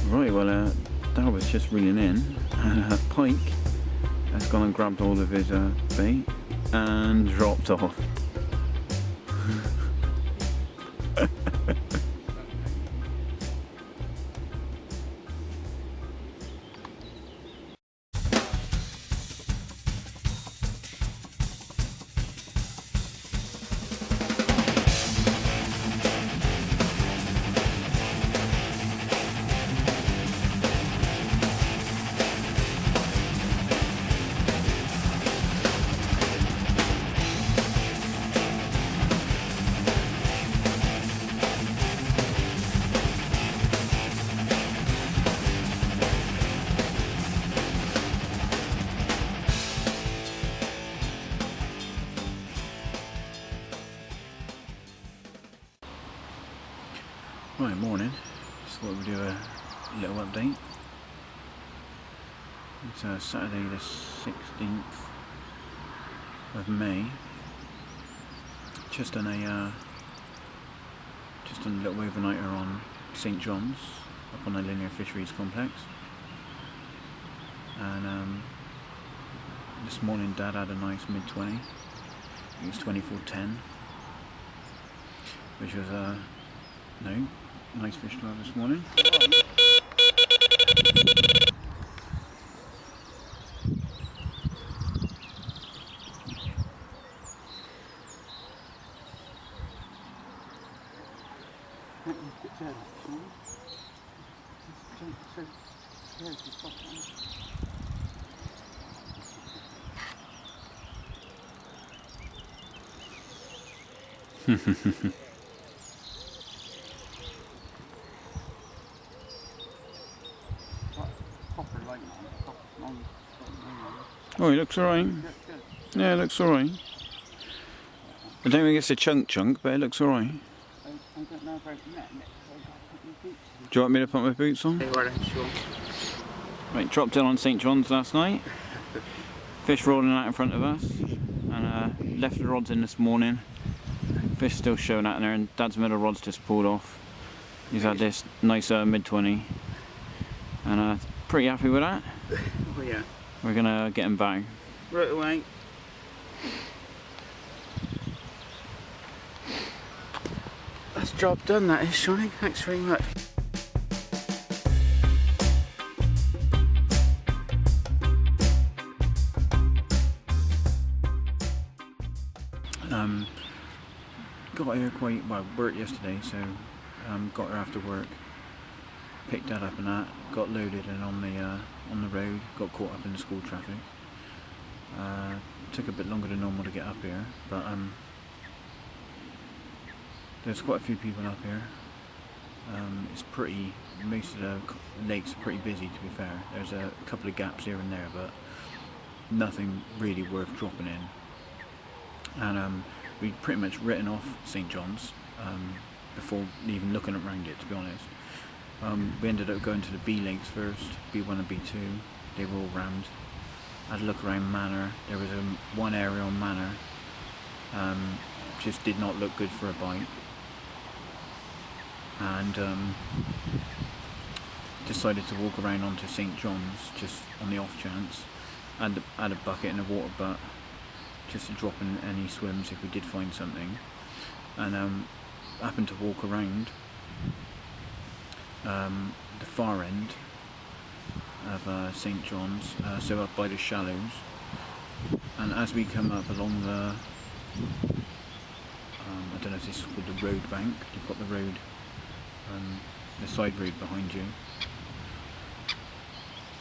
Right, well, Dalbert's just reeling in, and Pike has gone and grabbed all of his bait and dropped off. Right, morning. Just thought we'd do a little update. It's Saturday the 16th of May. Just done a little overnighter on St John's up on the linear fisheries complex. And this morning Dad had a nice mid-20. It was 24.10, which was nice fish to have this morning. Oh, he looks alright. Yeah, it looks alright. I don't think it's a chunk, but it looks alright. Do you want me to put my boots on? Right, dropped in on St John's last night. Fish rolling out in front of us. And left the rods in this morning. Fish still showing out in there, and Dad's middle rod's just pulled off. He's had this nice mid-20. And pretty happy with that. Oh yeah. We're gonna get him back. Right away. That's job done, that is, Johnny. Thanks very much. Got here quite well. Worked yesterday, so got her after work. Picked Dad up and that. Got loaded and on the road. Got caught up in the school traffic. Took a bit longer than normal to get up here, but there's quite a few people up here. Most of the lakes are pretty busy, to be fair. There's a couple of gaps here and there, but nothing really worth dropping in. And we'd pretty much written off St John's before even looking around it, to be honest. We ended up going to the B lakes first, B1 and B2. They were all rammed. Had a look around Manor. There was one area on Manor, just did not look good for a bite. And decided to walk around onto St John's just on the off chance. Had a bucket and a water butt just to drop in any swims if we did find something. And happened to walk around the far end of St John's, so up by the shallows. And as we come up along the, I don't know if this is called the road bank. You've got the road, the side road behind you.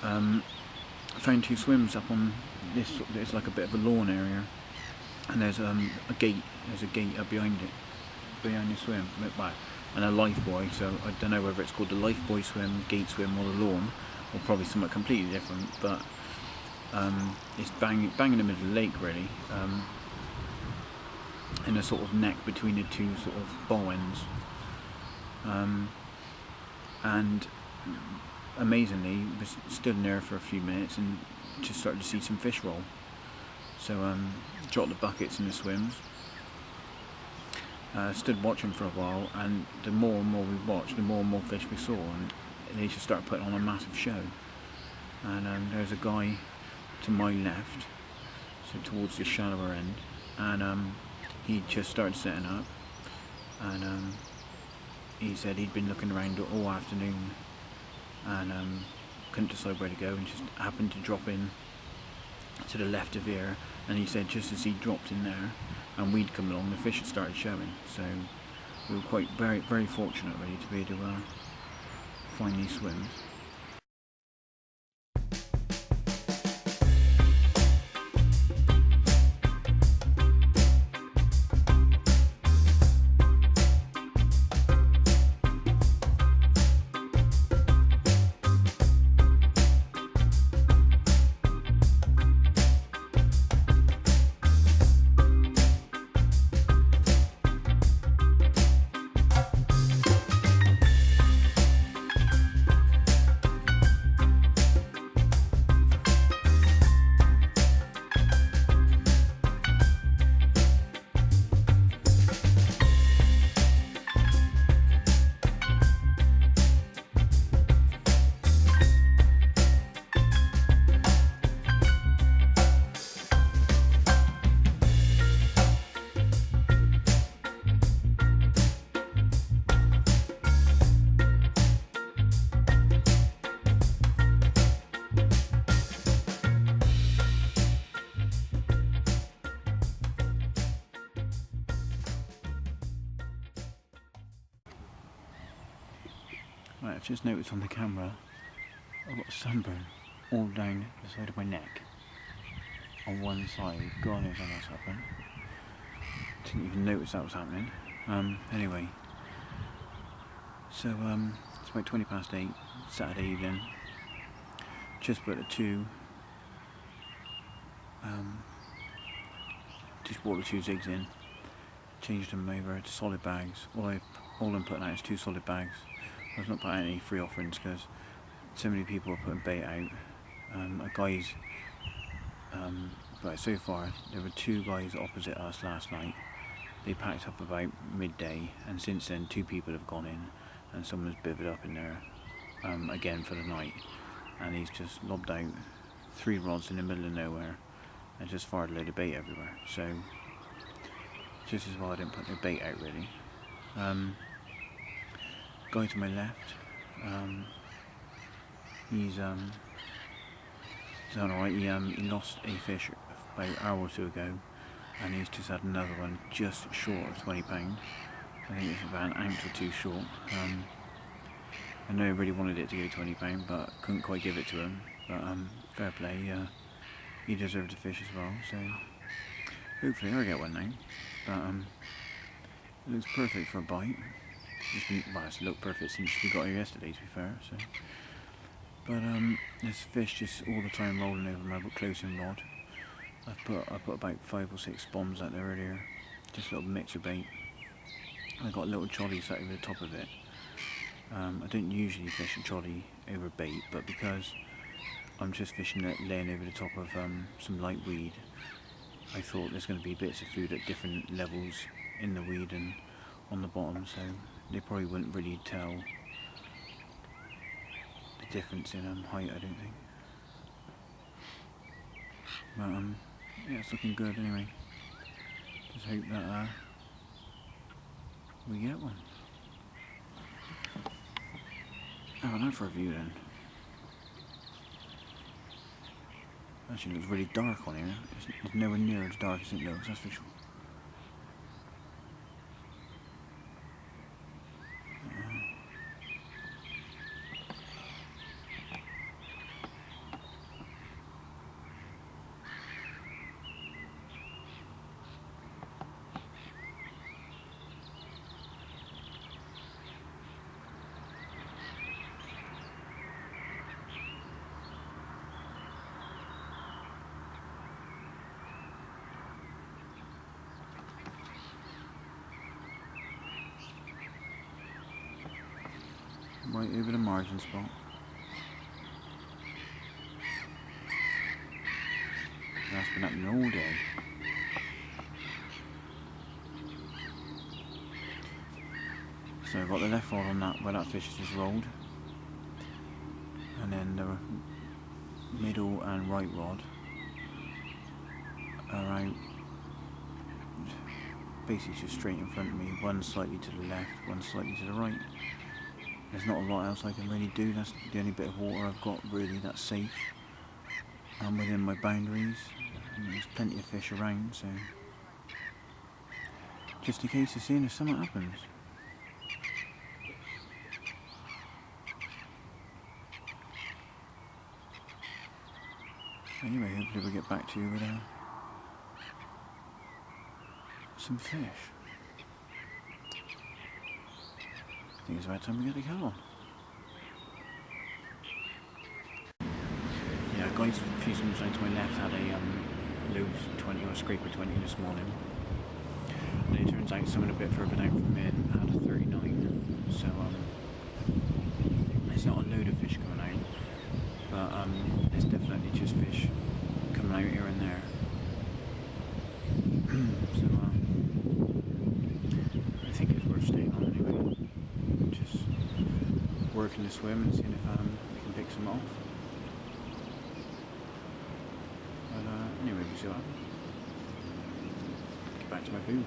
I found two swims up on this. It's like a bit of a lawn area, and there's a gate. There's a gate up behind it, behind the swim, and a life buoy. So I don't know whether it's called the life buoy swim, gate swim, or the lawn, or probably something completely different. But it's bang in the middle of the lake, really, in a sort of neck between the two sort of bow ends. And amazingly, was stood in there for a few minutes and just started to see some fish roll. So dropped the buckets in the swims, stood watching for a while, and the more and more we watched, the more and more fish we saw. And they just started putting on a massive show. And there's a guy to my left, so towards the shallower end, and he just started setting up, and he said he'd been looking around all afternoon and couldn't decide where to go, and just happened to drop in to the left of here, and he said just as he dropped in there and we'd come along, the fish had started showing. So we were very fortunate really to be able to find these swims. Right, I've just noticed on the camera I've got sunburn all down the side of my neck on one side. God knows how that's happened. Didn't even notice that was happening. Anyway, so it's about 8:20, Saturday evening. Just put the two, just brought the 2 zigs in, changed them over to solid bags. All I'm putting out is 2 solid bags. I was not putting out any free offerings because so many people are putting bait out. But so far there were 2 guys opposite us last night. They packed up about midday, and since then 2 people have gone in, and someone's bivvied up in there again for the night, and he's just lobbed out 3 rods in the middle of nowhere and just fired a load of bait everywhere. So just as well I didn't put no bait out really. Guy to my left, he's done alright. He lost a fish about an hour or 2 ago, and he's just had another one just short of £20. I think it's about an ounce or 2 short. I know I really wanted it to go £20, but couldn't quite give it to him. But fair play, he deserved a fish as well. So hopefully I'll get one now. But it looks perfect for a bite. It's looked perfect since we got here yesterday, to be fair. So, but this fish just all the time rolling over my closing rod. I put about 5 or 6 bombs out there earlier, just a little mix of bait. I got a little trolley sat over the top of it. I don't usually fish a trolley over bait, but because I'm just fishing it laying over the top of some light weed, I thought there's going to be bits of food at different levels in the weed and on the bottom, so they probably wouldn't really tell the difference in height, I don't think. But yeah, it's looking good anyway. Just hope that we get one. Oh, now for a view then. Actually, it looks really dark on here. It's nowhere near as dark as it looks, that's for sure. Right over the margin spot. That's been happening all day. So I've got the left rod on that where that fish has just rolled. then the middle and right rod are out, basically just straight in front of me, one slightly to the left, one slightly to the right. There's not a lot else I can really do. That's the only bit of water I've got really that's safe and within my boundaries, and there's plenty of fish around, so just a case of seeing if something happens. Anyway, hopefully we'll get back to you with some fish. I think it's about time we get the kettle on. Yeah, guys, a few swims down to my left had a loose 20 or a scraper 20 this morning. And it turns out someone a bit further down from me had a 39. So it's not a load of fish coming out, but it's definitely just fish coming out here and there. So I think it's worth staying on anyway. Just working the swim and seeing if we can pick some off. But anyway, we'll see what happens. Get back to my food.